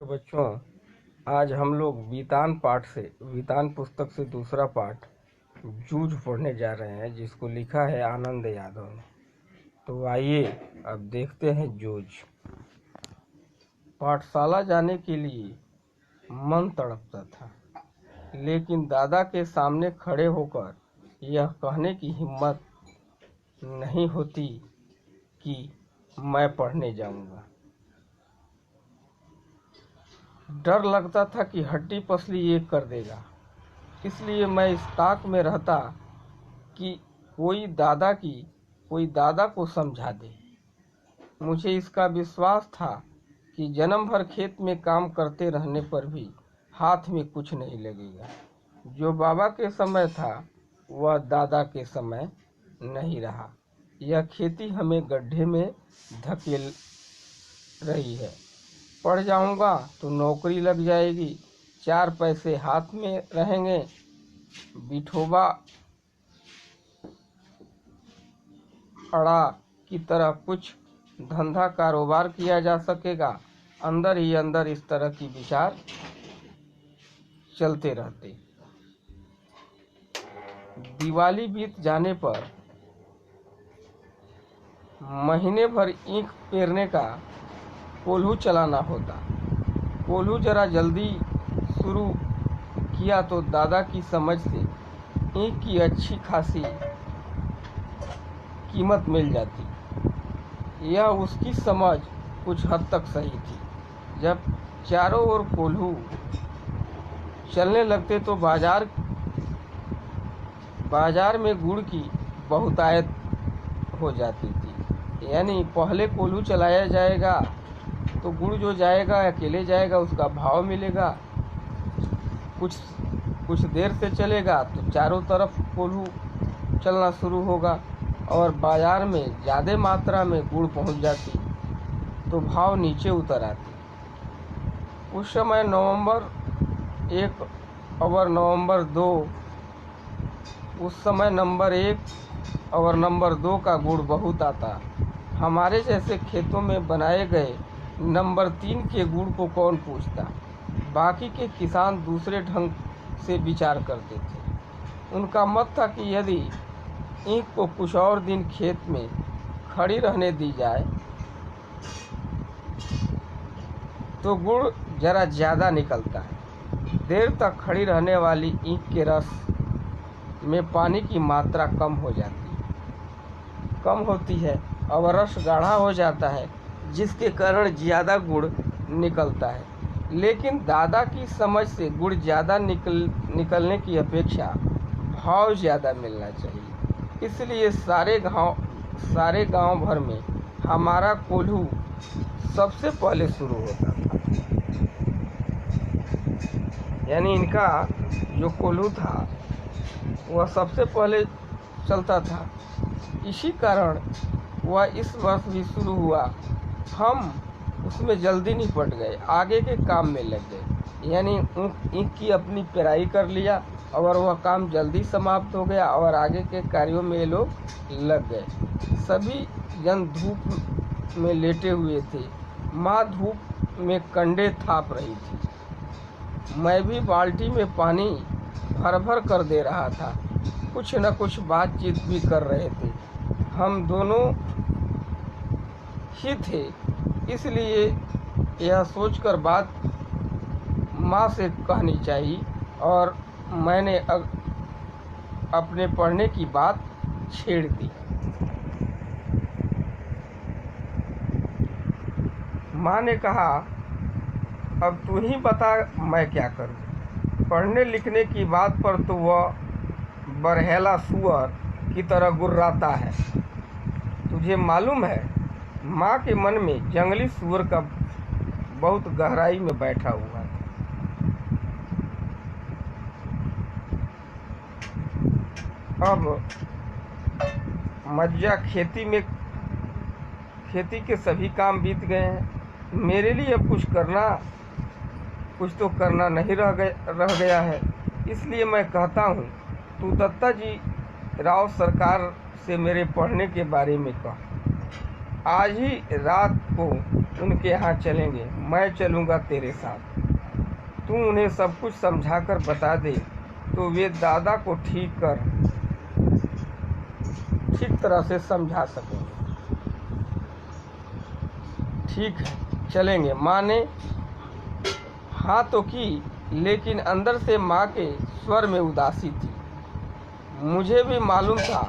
तो बच्चों, आज हम लोग वीतान पुस्तक से दूसरा पाठ जूझ पढ़ने जा रहे हैं, जिसको लिखा है आनंद यादव ने। तो आइए अब देखते हैं जूझ। पाठशाला जाने के लिए मन तड़पता था, लेकिन दादा के सामने खड़े होकर यह कहने की हिम्मत नहीं होती कि मैं पढ़ने जाऊंगा। डर लगता था कि हड्डी पसली एक कर देगा, इसलिए मैं इस ताक में रहता कि कोई दादा को समझा दे। मुझे इसका विश्वास था कि जन्म भर खेत में काम करते रहने पर भी हाथ में कुछ नहीं लगेगा। जो बाबा के समय था वह दादा के समय नहीं रहा। यह खेती हमें गड्ढे में धकेल रही है। पढ़ जाऊंगा तो नौकरी लग जाएगी, 4 पैसे हाथ में रहेंगे, विठोबा अड़ा की तरह कुछ धंधा कारोबार किया जा सकेगा। अंदर ही अंदर इस तरह की विचार चलते रहते। दिवाली बीत जाने पर महीने भर ईंख पेरने का कोल्हू चलाना होता। कोल्हू जरा जल्दी शुरू किया तो दादा की समझ से ईंख की अच्छी खासी कीमत मिल जाती। यह उसकी समझ कुछ हद तक सही थी। जब चारों ओर कोल्हू चलने लगते तो बाजार में गुड़ की बहुतायत हो जाती थी। यानी पहले कोल्हू चलाया जाएगा तो गुड़ जो जाएगा अकेले जाएगा, उसका भाव मिलेगा। कुछ देर से चलेगा तो चारों तरफ कोल्हू चलना शुरू होगा और बाजार में ज़्यादा मात्रा में गुड़ पहुंच जाती तो भाव नीचे उतर आती। उस समय नवंबर 1 और नवंबर 2 उस समय नंबर 1 और नंबर 2 का गुड़ बहुत आता। हमारे जैसे खेतों में बनाए गए नंबर 3 के गुड़ को कौन पूछता। बाकी के किसान दूसरे ढंग से विचार करते थे। उनका मत था कि यदि ईंख को कुछ और दिन खेत में खड़ी रहने दी जाए तो गुड़ जरा ज़्यादा निकलता है। देर तक खड़ी रहने वाली ईंख के रस में पानी की मात्रा कम होती है और रस गाढ़ा हो जाता है, जिसके कारण ज़्यादा गुड़ निकलता है। लेकिन दादा की समझ से गुड़ ज़्यादा निकलने की अपेक्षा भाव ज़्यादा मिलना चाहिए। इसलिए सारे गांव भर में हमारा कोल्हू सबसे पहले शुरू होता था। यानी इनका जो कोल्हू था वह सबसे पहले चलता था। इसी कारण वह इस वर्ष भी शुरू हुआ। हम उसमें जल्दी निपट गए, आगे के काम में लग गए। यानी ईंख की अपनी पेराई कर लिया और वह काम जल्दी समाप्त हो गया और आगे के कार्यों में ये लोग लग गए। सभी जन धूप में लेटे हुए थे। माँ धूप में कंडे थाप रही थी। मैं भी बाल्टी में पानी भर भर कर दे रहा था। कुछ न कुछ बातचीत भी कर रहे थे। हम दोनों ही थे, इसलिए यह सोचकर बात माँ से कहनी चाहिए और मैंने अपने पढ़ने की बात छेड़ दी। माँ ने कहा, अब तू ही बता मैं क्या करूं। पढ़ने लिखने की बात पर तो वह बरहैला सुअर की तरह गुर्राता है। तुझे मालूम है, माँ के मन में जंगली सुअर का बहुत गहराई में बैठा हुआ था। अब मज्जा खेती के सभी काम बीत गए हैं। मेरे लिए अब कुछ तो करना नहीं रह गया है। इसलिए मैं कहता हूँ, तू दत्ता जी राव सरकार से मेरे पढ़ने के बारे में कह। आज ही रात को उनके यहाँ चलेंगे, मैं चलूँगा तेरे साथ। तू उन्हें सब कुछ समझाकर बता दे तो वे दादा को ठीक तरह से समझा सकेंगे। ठीक है, चलेंगे। माँ ने हाँ तो की, लेकिन अंदर से माँ के स्वर में उदासी थी। मुझे भी मालूम था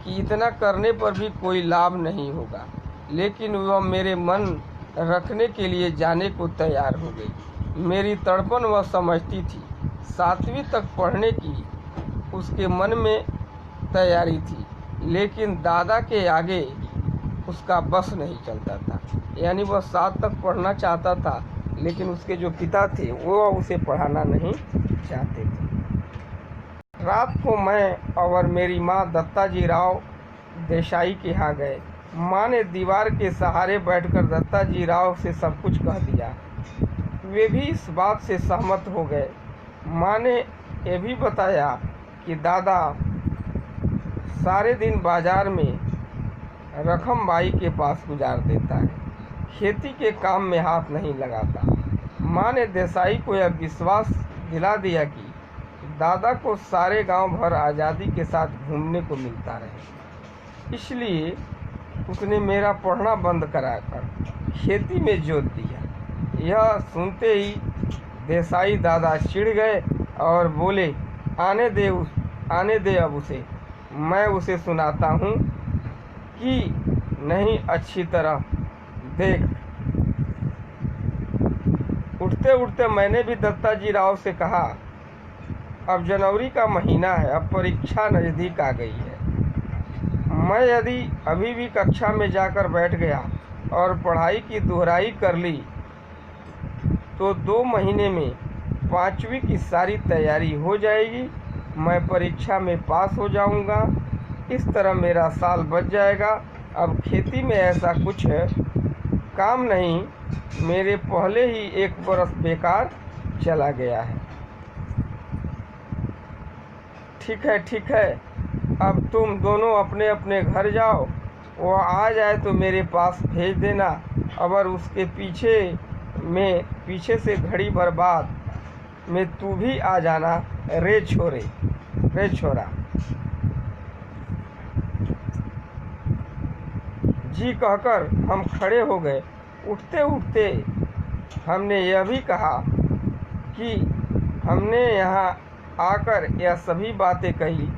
कि इतना करने पर भी कोई लाभ नहीं होगा, लेकिन वह मेरे मन रखने के लिए जाने को तैयार हो गई। मेरी तड़पन वह समझती थी। 7वीं तक पढ़ने की उसके मन में तैयारी थी, लेकिन दादा के आगे उसका बस नहीं चलता था। यानी वह 7 तक पढ़ना चाहता था, लेकिन उसके जो पिता थे वो उसे पढ़ाना नहीं चाहते थे। रात को मैं और मेरी माँ दत्ताजी राव देसाई के यहाँ गए। माँ ने दीवार के सहारे बैठकर दत्ताजी राव से सब कुछ कह दिया। वे भी इस बात से सहमत हो गए। माँ ने यह भी बताया कि दादा सारे दिन बाजार में रखमबाई के पास गुजार देता है, खेती के काम में हाथ नहीं लगाता। माँ ने देसाई को यह विश्वास दिला दिया कि दादा को सारे गांव भर आज़ादी के साथ घूमने को मिलता रहे, इसलिए उसने मेरा पढ़ना बंद कराकर खेती में जोत दिया। यह सुनते ही देसाई दादा चिढ़ गए और बोले, आने दे अब उसे, मैं उसे सुनाता हूँ कि नहीं अच्छी तरह देख। उठते उठते मैंने भी दत्ताजी राव से कहा, अब जनवरी का महीना है, अब परीक्षा नज़दीक आ गई है। मैं यदि अभी भी कक्षा में जाकर बैठ गया और पढ़ाई की दोहराई कर ली तो 2 महीने में 5वीं की सारी तैयारी हो जाएगी। मैं परीक्षा में पास हो जाऊंगा। इस तरह मेरा साल बच जाएगा। अब खेती में ऐसा कुछ काम नहीं, मेरे पहले ही 1 बरस बेकार चला गया है। ठीक है, अब तुम दोनों अपने अपने घर जाओ। वो आ जाए तो मेरे पास भेज देना। अगर उसके पीछे से घड़ी भर बाद में तू भी आ जाना। रे छोरा। जी कहकर हम खड़े हो गए। उठते उठते हमने यह भी कहा कि हमने यहाँ आकर यह सभी बातें कही,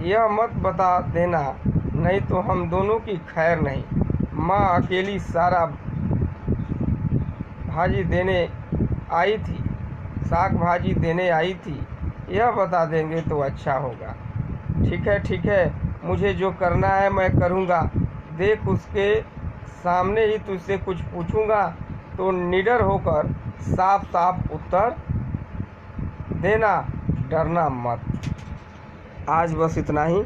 यह मत बता देना, नहीं तो हम दोनों की खैर नहीं। माँ अकेली सारा साग भाजी देने आई थी, यह बता देंगे तो अच्छा होगा। ठीक है, मुझे जो करना है मैं करूँगा। देख, उसके सामने ही तुझसे कुछ पूछूँगा तो निडर होकर साफ साफ उत्तर देना, डरना मत। आज बस इतना ही,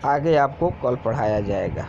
आगे आपको कल पढ़ाया जाएगा।